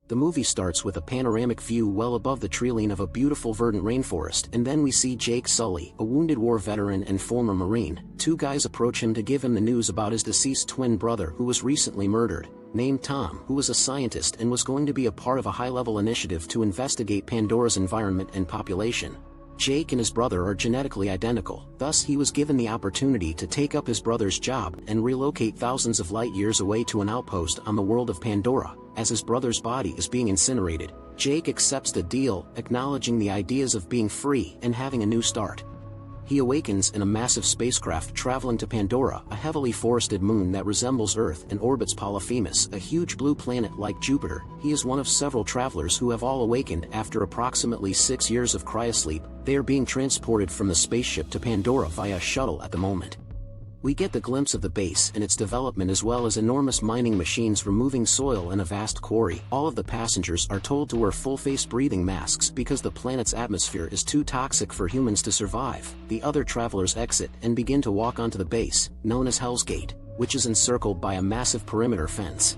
The movie starts with a panoramic view well above the treeline of a beautiful verdant rainforest, and then we see Jake Sully, a wounded war veteran and former Marine. Two guys approach him to give him the news about his deceased twin brother who was recently murdered, named Tom, who was a scientist and was going to be a part of a high-level initiative to investigate Pandora's environment and population. Jake and his brother are genetically identical, thus he was given the opportunity to take up his brother's job and relocate thousands of light years away to an outpost on the world of Pandora. As his brother's body is being incinerated, Jake accepts the deal, acknowledging the ideas of being free and having a new start. He awakens in a massive spacecraft traveling to Pandora, a heavily forested moon that resembles Earth and orbits Polyphemus, a huge blue planet like Jupiter. He is one of several travelers who have all awakened after approximately 6 years of cryosleep. They are being transported from the spaceship to Pandora via shuttle at the moment. We get the glimpse of the base and its development as well as enormous mining machines removing soil in a vast quarry. All of the passengers are told to wear full-face breathing masks because the planet's atmosphere is too toxic for humans to survive. The other travelers exit and begin to walk onto the base, known as Hell's Gate, which is encircled by a massive perimeter fence.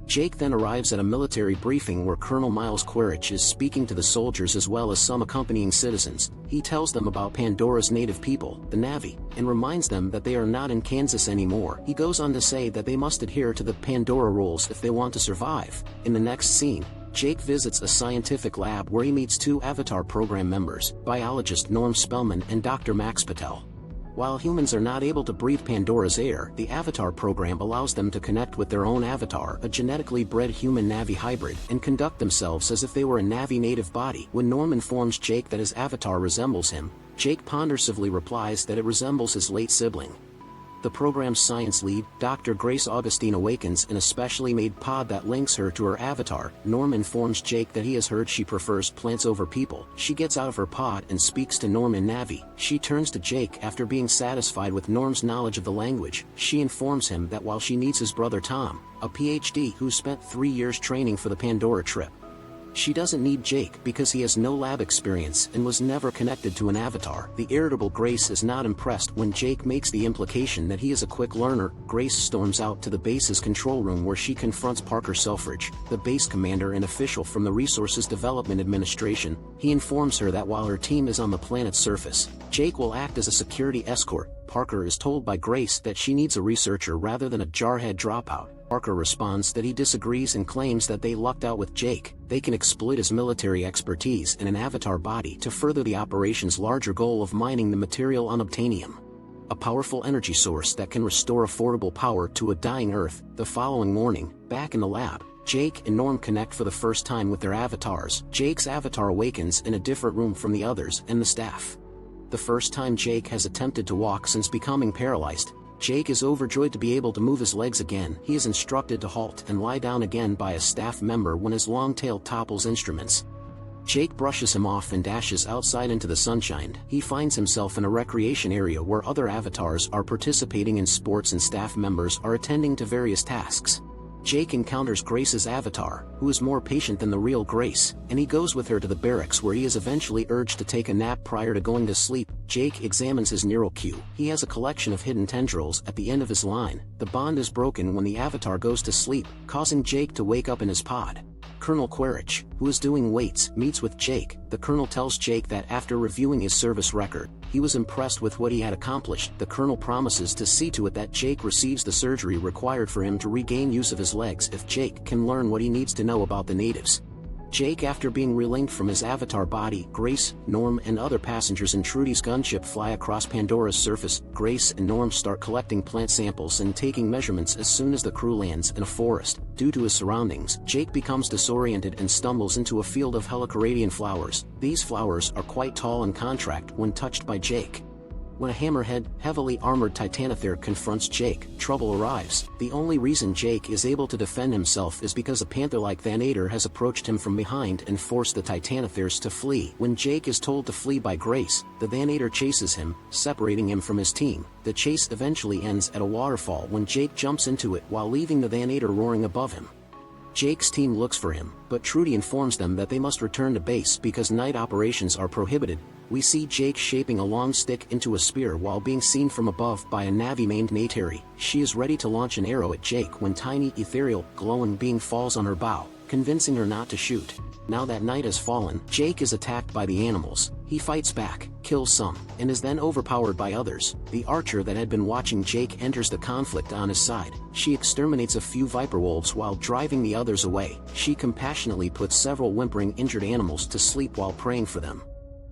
Jake then arrives at a military briefing where Colonel Miles Quaritch is speaking to the soldiers as well as some accompanying citizens. He tells them about Pandora's native people, the Navi, and reminds them that they are not in Kansas anymore. He goes on to say that they must adhere to the Pandora rules if they want to survive. In the next scene, Jake visits a scientific lab where he meets two Avatar program members, biologist Norm Spellman and Dr. Max Patel. While humans are not able to breathe Pandora's air, the Avatar program allows them to connect with their own avatar, a genetically bred human-Navi hybrid, and conduct themselves as if they were a Navi native body. When Norm informs Jake that his avatar resembles him, Jake ponderously replies that it resembles his late sibling. The program's science lead, Dr. Grace Augustine, awakens in a specially made pod that links her to her avatar. Norm informs Jake that he has heard she prefers plants over people. She gets out of her pod and speaks to Norm in Navi. She turns to Jake after being satisfied with Norm's knowledge of the language. She informs him that while she needs his brother Tom, a PhD who spent 3 years training for the Pandora trip, she doesn't need Jake because he has no lab experience and was never connected to an avatar. The irritable Grace is not impressed when Jake makes the implication that he is a quick learner. Grace storms out to the base's control room where she confronts Parker Selfridge, the base commander and official from the Resources Development Administration. He informs her that while her team is on the planet's surface, Jake will act as a security escort. Parker is told by Grace that she needs a researcher rather than a jarhead dropout. Parker responds that he disagrees and claims that they lucked out with Jake. They can exploit his military expertise in an avatar body to further the operation's larger goal of mining the material unobtainium, a powerful energy source that can restore affordable power to a dying Earth. The following morning, back in the lab, Jake and Norm connect for the first time with their avatars. Jake's avatar awakens in a different room from the others and the staff. The first time Jake has attempted to walk since becoming paralyzed, Jake is overjoyed to be able to move his legs again. He is instructed to halt and lie down again by a staff member when his long tail topples instruments. Jake brushes him off and dashes outside into the sunshine. He finds himself in a recreation area where other avatars are participating in sports and staff members are attending to various tasks. Jake encounters Grace's avatar, who is more patient than the real Grace, and he goes with her to the barracks where he is eventually urged to take a nap prior to going to sleep. Jake examines his neural queue. He has a collection of hidden tendrils at the end of his line. The bond is broken when the avatar goes to sleep, causing Jake to wake up in his pod. Colonel Quaritch, who is doing weights, meets with Jake. The colonel tells Jake that after reviewing his service record, he was impressed with what he had accomplished. The colonel promises to see to it that Jake receives the surgery required for him to regain use of his legs if Jake can learn what he needs to know about the natives. Jake, after being relinked from his avatar body, Grace, Norm and other passengers in Trudy's gunship fly across Pandora's surface. Grace and Norm start collecting plant samples and taking measurements as soon as the crew lands in a forest. Due to his surroundings, Jake becomes disoriented and stumbles into a field of helicaradian flowers. These flowers are quite tall and contract when touched by Jake. When a hammerhead, heavily armored Titanothere confronts Jake, trouble arrives. The only reason Jake is able to defend himself is because a panther-like Thanator has approached him from behind and forced the Titanotheres to flee. When Jake is told to flee by Grace, the Thanator chases him, separating him from his team. The chase eventually ends at a waterfall when Jake jumps into it while leaving the Thanator roaring above him. Jake's team looks for him, but Trudy informs them that they must return to base because night operations are prohibited. We see Jake shaping a long stick into a spear while being seen from above by a Navi named Nateri. She is ready to launch an arrow at Jake when tiny, ethereal, glowing being falls on her bow, convincing her not to shoot. Now that night has fallen, Jake is attacked by the animals. He fights back, kills some, and is then overpowered by others. The archer that had been watching Jake enters the conflict on his side. She exterminates a few viper wolves while driving the others away. She compassionately puts several whimpering injured animals to sleep while praying for them.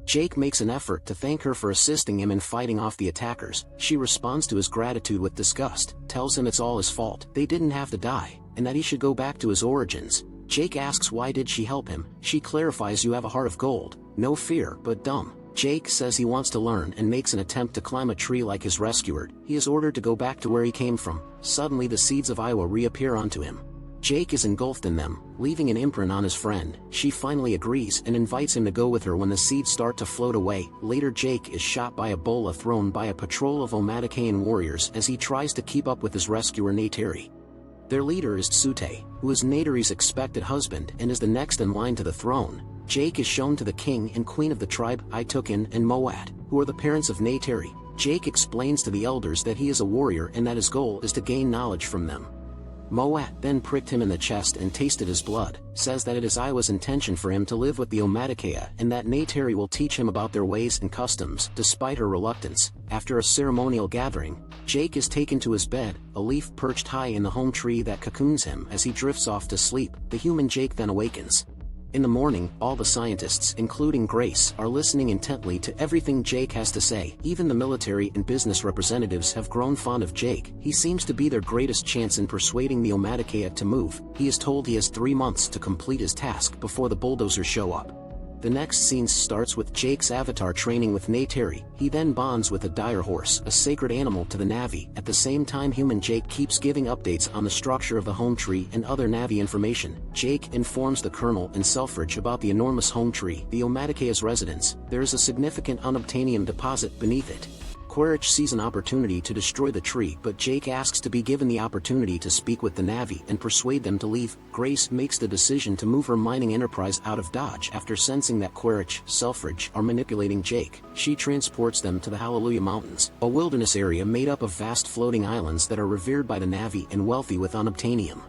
Jake makes an effort to thank her for assisting him in fighting off the attackers. She responds to his gratitude with disgust, tells him it's all his fault, they didn't have to die, and that he should go back to his origins. Jake asks why did she help him. She clarifies, you have a heart of gold, no fear but dumb. Jake says he wants to learn and makes an attempt to climb a tree like his rescuer. He is ordered to go back to where he came from. Suddenly the seeds of Iowa reappear onto him. Jake is engulfed in them, leaving an imprint on his friend. She finally agrees and invites him to go with her when the seeds start to float away. Later Jake is shot by a bola thrown by a patrol of Omatakean warriors as he tries to keep up with his rescuer Nateri. Their leader is Tsute, who is Nateri's expected husband and is the next in line to the throne. Jake is shown to the king and queen of the tribe, Itukin and Moat, who are the parents of Nateri. Jake explains to the elders that he is a warrior and that his goal is to gain knowledge from them. Moat then pricked him in the chest and tasted his blood, says that it is Iowa's intention for him to live with the Omaticea and that Nateri will teach him about their ways and customs. Despite her reluctance, after a ceremonial gathering, Jake is taken to his bed, a leaf perched high in the home tree that cocoons him as he drifts off to sleep. The human Jake then awakens. In the morning, all the scientists, including Grace, are listening intently to everything Jake has to say. Even the military and business representatives have grown fond of Jake. He seems to be their greatest chance in persuading the Omaticea to move. He is told he has 3 months to complete his task before the bulldozers show up. The next scene starts with Jake's avatar training with Nateri. He then bonds with a dire horse, a sacred animal to the Navi. At the same time, human Jake keeps giving updates on the structure of the home tree and other Navi information. Jake informs the Colonel and Selfridge about the enormous home tree, the Omaticea's residence. There is a significant unobtainium deposit beneath it. Quaritch sees an opportunity to destroy the tree, but Jake asks to be given the opportunity to speak with the Navi and persuade them to leave. Grace makes the decision to move her mining enterprise out of Dodge after sensing that Quaritch, Selfridge are manipulating Jake. She transports them to the Hallelujah Mountains, a wilderness area made up of vast floating islands that are revered by the Navi and wealthy with unobtainium.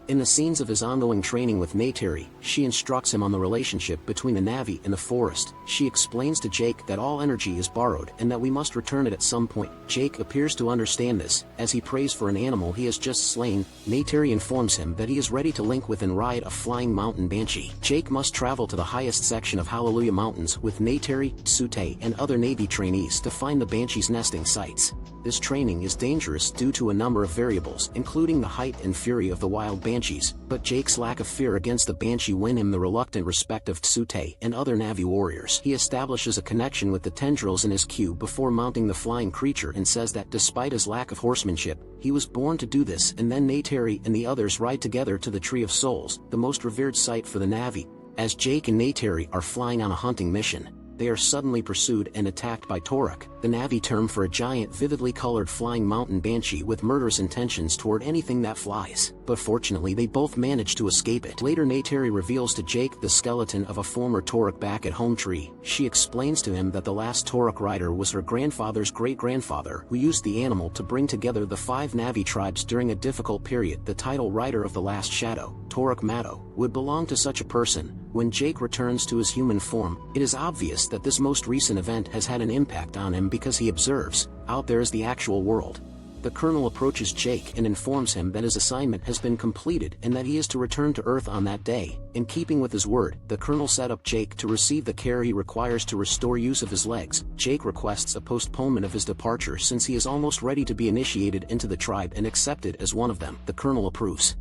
In the scenes of his ongoing training with Nateri, she instructs him on the relationship between the Navi and the forest. She explains to Jake that all energy is borrowed and that we must return it at some point. Jake appears to understand this, as he prays for an animal he has just slain. Nateri informs him that he is ready to link with and ride a flying mountain banshee. Jake must travel to the highest section of Hallelujah Mountains with Nateri, Tsute, and other Navy trainees to find the banshee's nesting sites. This training is dangerous due to a number of variables, including the height and fury of the wild banshees, but Jake's lack of fear against the banshee win him the reluctant respect of Tsute and other Navi warriors. He establishes a connection with the tendrils in his queue before mounting the flying creature and says that despite his lack of horsemanship, he was born to do this. And then Nateri and the others ride together to the Tree of Souls, the most revered site for the Navi. As Jake and Nateri are flying on a hunting mission, they are suddenly pursued and attacked by Toruk, the Navi term for a giant vividly colored flying mountain banshee with murderous intentions toward anything that flies. But fortunately they both manage to escape it. Later Nateri reveals to Jake the skeleton of a former Toruk back at home tree. She explains to him that the last Toruk rider was her grandfather's great-grandfather, who used the animal to bring together the 5 Navi tribes during a difficult period. The title Rider of the Last Shadow, Toruk Mado, would belong to such a person. When Jake returns to his human form, it is obvious that this most recent event has had an impact on him because he observes, out there is the actual world. The Colonel approaches Jake and informs him that his assignment has been completed and that he is to return to Earth on that day. In keeping with his word, the Colonel set up Jake to receive the care he requires to restore use of his legs. Jake requests a postponement of his departure since he is almost ready to be initiated into the tribe and accepted as one of them. The Colonel approves.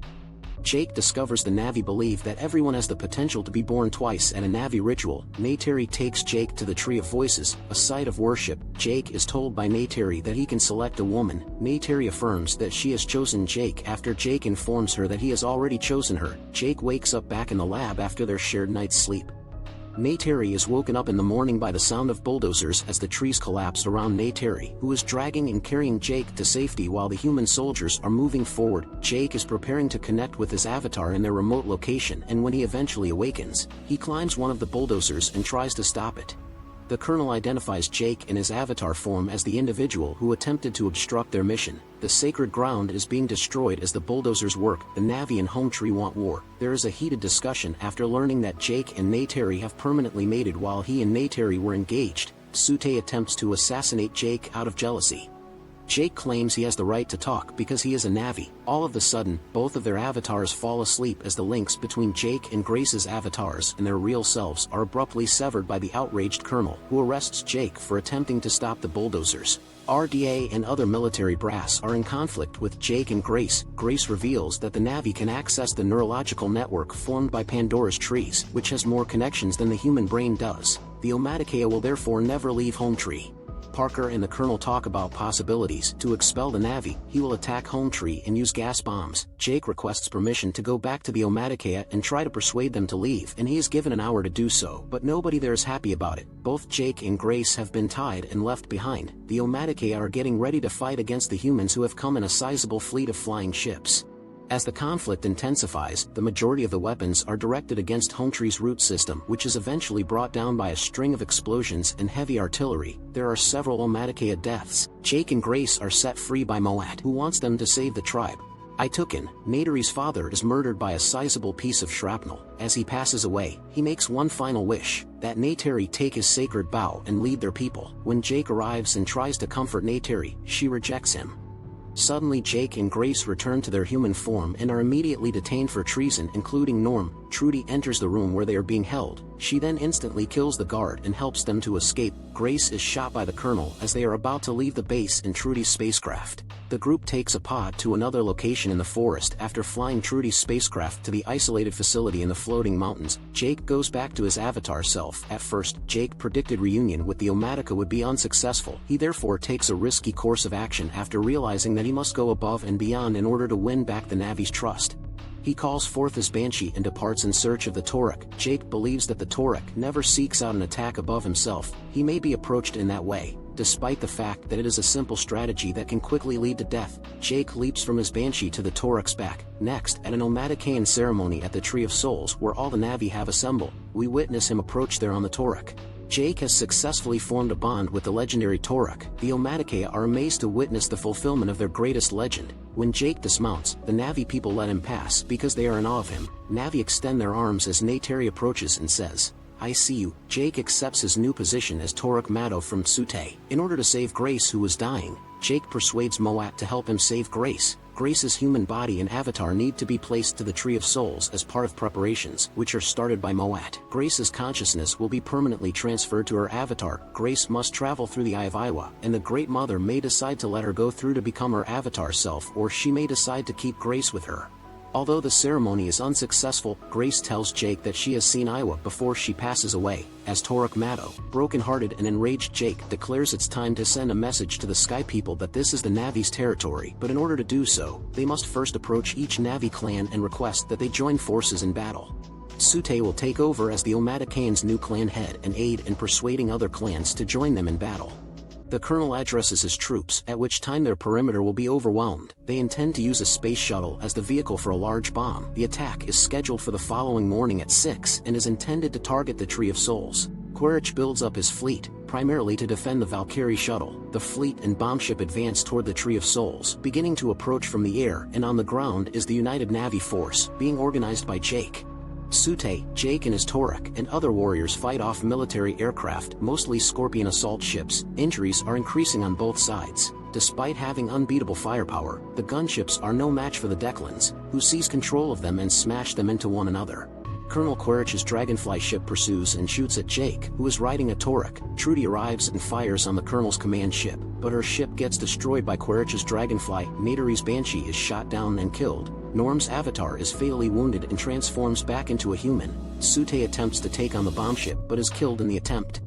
Jake discovers the Navi believe that everyone has the potential to be born twice at a Navi ritual. Nateri takes Jake to the Tree of Voices, a site of worship. Jake is told by Nateri that he can select a woman. Nateri affirms that she has chosen Jake after Jake informs her that he has already chosen her. Jake wakes up back in the lab after their shared night's sleep. Nateri is woken up in the morning by the sound of bulldozers as the trees collapse around Nateri, who is dragging and carrying Jake to safety while the human soldiers are moving forward. Jake is preparing to connect with his avatar in their remote location, and when he eventually awakens, he climbs one of the bulldozers and tries to stop it. The colonel identifies Jake in his avatar form as the individual who attempted to obstruct their mission. The sacred ground is being destroyed as the bulldozers work. The Navi and Home Tree want war. There is a heated discussion after learning that Jake and Neytiri have permanently mated while he and Neytiri were engaged. Sute attempts to assassinate Jake out of jealousy. Jake claims he has the right to talk because he is a Navi. All of a sudden, both of their avatars fall asleep as the links between Jake and Grace's avatars and their real selves are abruptly severed by the outraged colonel, who arrests Jake for attempting to stop the bulldozers. RDA and other military brass are in conflict with Jake and Grace. Grace reveals that the Navi can access the neurological network formed by Pandora's trees, which has more connections than the human brain does. The Omaticaya will therefore never leave Home Tree. Parker and the colonel talk about possibilities. To expel the Navi, he will attack Home Tree and use gas bombs. Jake requests permission to go back to the Omaticaya and try to persuade them to leave, and he is given an hour to do so, but nobody there is happy about it. Both Jake and Grace have been tied and left behind. The Omaticaya are getting ready to fight against the humans who have come in a sizable fleet of flying ships. As the conflict intensifies, the majority of the weapons are directed against Home Tree's root system, which is eventually brought down by a string of explosions and heavy artillery. There are several Omaticaya deaths. Jake and Grace are set free by Moat, who wants them to save the tribe. Itukin, Neytiri's father, is murdered by a sizable piece of shrapnel. As he passes away, he makes one final wish, that Neytiri take his sacred bow and lead their people. When Jake arrives and tries to comfort Neytiri, she rejects him. Suddenly Jake and Grace return to their human form and are immediately detained for treason, including Norm. Trudy enters the room where they are being held. She then instantly kills the guard and helps them to escape. Grace is shot by the colonel as they are about to leave the base in Trudy's spacecraft. The group takes a pod to another location in the forest after flying Trudy's spacecraft to the isolated facility in the floating mountains. Jake goes back to his avatar self. At first, Jake predicted reunion with the Omatica would be unsuccessful. He therefore takes a risky course of action after realizing that he must go above and beyond in order to win back the Navi's trust. He calls forth his Banshee and departs in search of the Torek. Jake believes that the Torek never seeks out an attack above himself. He may be approached in that way, despite the fact that it is a simple strategy that can quickly lead to death. Jake leaps from his Banshee to the Torek's back. Next, at an Omaticayan ceremony at the Tree of Souls where all the Navi have assembled, we witness him approach there on the Torek. Jake has successfully formed a bond with the legendary Torek. The Omaticaya are amazed to witness the fulfillment of their greatest legend. When Jake dismounts, the Navi people let him pass because they are in awe of him. Navi extend their arms as Neytiri approaches and says, "I see you." Jake accepts his new position as Torek Mado from Sute. In order to save Grace, who was dying, Jake persuades Moat to help him save Grace. Grace's human body and avatar need to be placed to the Tree of Souls as part of preparations, which are started by Moat. Grace's consciousness will be permanently transferred to her avatar. Grace must travel through the Eye of Iwa, and the Great Mother may decide to let her go through to become her avatar self, or she may decide to keep Grace with her. Although the ceremony is unsuccessful, Grace tells Jake that she has seen Iwa before she passes away. As Torek Mado, broken-hearted and enraged Jake declares it's time to send a message to the Sky People that this is the Navi's territory, but in order to do so, they must first approach each Navi clan and request that they join forces in battle. Sute will take over as the Omaticayan's new clan head and aid in persuading other clans to join them in battle. The colonel addresses his troops, at which time their perimeter will be overwhelmed. They intend to use a space shuttle as the vehicle for a large bomb. The attack is scheduled for the following morning at 6 and is intended to target the Tree of Souls. Quaritch builds up his fleet, primarily to defend the Valkyrie shuttle. The fleet and bombship advance toward the Tree of Souls, beginning to approach from the air, and on the ground is the United Navi Force, being organized by Jake. Sute, Jake and his Torek and other warriors fight off military aircraft, mostly Scorpion assault ships. Injuries are increasing on both sides. Despite having unbeatable firepower, the gunships are no match for the Declans, who seize control of them and smash them into one another. Colonel Quaritch's Dragonfly ship pursues and shoots at Jake, who is riding a Torek. Trudy arrives and fires on the colonel's command ship, but her ship gets destroyed by Quaritch's Dragonfly. Neytiri's Banshee is shot down and killed. Norm's avatar is fatally wounded and transforms back into a human. Sute attempts to take on the bombship but is killed in the attempt.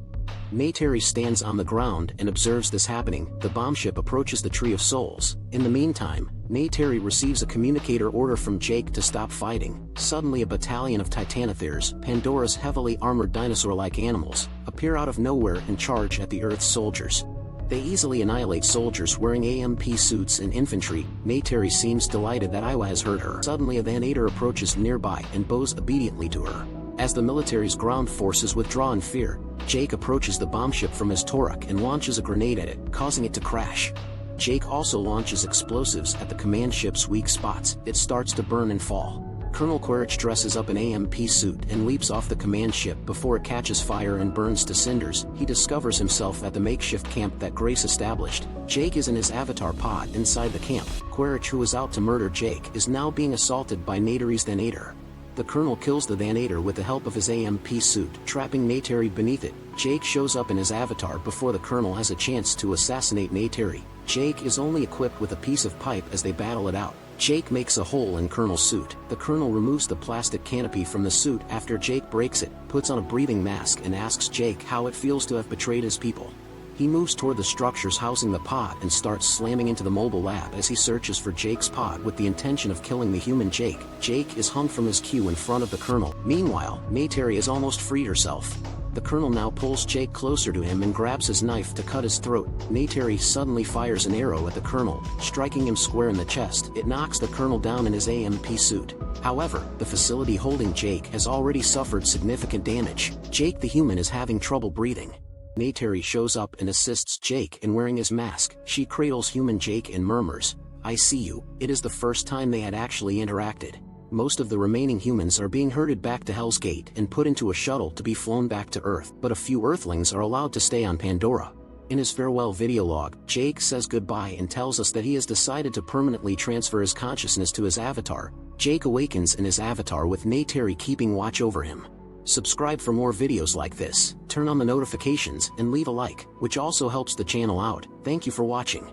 Neytiri stands on the ground and observes this happening. The bombship approaches the Tree of Souls. In the meantime, Neytiri receives a communicator order from Jake to stop fighting. Suddenly a battalion of Titanotheres, Pandora's heavily armored dinosaur-like animals, appear out of nowhere and charge at the Earth's soldiers. They easily annihilate soldiers wearing AMP suits and infantry. Neytiri seems delighted that Iwa has heard her. Suddenly a Vanator approaches nearby and bows obediently to her. As the military's ground forces withdraw in fear, Jake approaches the bomb ship from his Toruk and launches a grenade at it, causing it to crash. Jake also launches explosives at the command ship's weak spots. It starts to burn and fall. Colonel Quaritch dresses up an AMP suit and leaps off the command ship before it catches fire and burns to cinders. He discovers himself at the makeshift camp that Grace established. Jake is in his avatar pod inside the camp. Quaritch, who is out to murder Jake, is now being assaulted by Neytiri's Thanator. The Colonel kills the Thanator with the help of his AMP suit, trapping Neytiri beneath it. Jake shows up in his avatar before the Colonel has a chance to assassinate Neytiri. Jake is only equipped with a piece of pipe as they battle it out. Jake makes a hole in Colonel's suit. The Colonel removes the plastic canopy from the suit after Jake breaks it, puts on a breathing mask and asks Jake how it feels to have betrayed his people. He moves toward the structures housing the pod and starts slamming into the mobile lab as he searches for Jake's pod with the intention of killing the human Jake. Jake is hung from his queue in front of the Colonel. Meanwhile, Neytiri has almost freed herself. The Colonel now pulls Jake closer to him and grabs his knife to cut his throat. Neytiri suddenly fires an arrow at the Colonel, striking him square in the chest. It knocks the Colonel down in his AMP suit. However, the facility holding Jake has already suffered significant damage. Jake the human is having trouble breathing. Neytiri shows up and assists Jake in wearing his mask. She cradles human Jake and murmurs, "I see you." It is the first time they had actually interacted. Most of the remaining humans are being herded back to Hell's Gate and put into a shuttle to be flown back to Earth, but a few Earthlings are allowed to stay on Pandora. In his farewell video log, Jake says goodbye and tells us that he has decided to permanently transfer his consciousness to his avatar. Jake awakens in his avatar with Neytiri keeping watch over him. Subscribe for more videos like this, turn on the notifications, and leave a like, which also helps the channel out. Thank you for watching.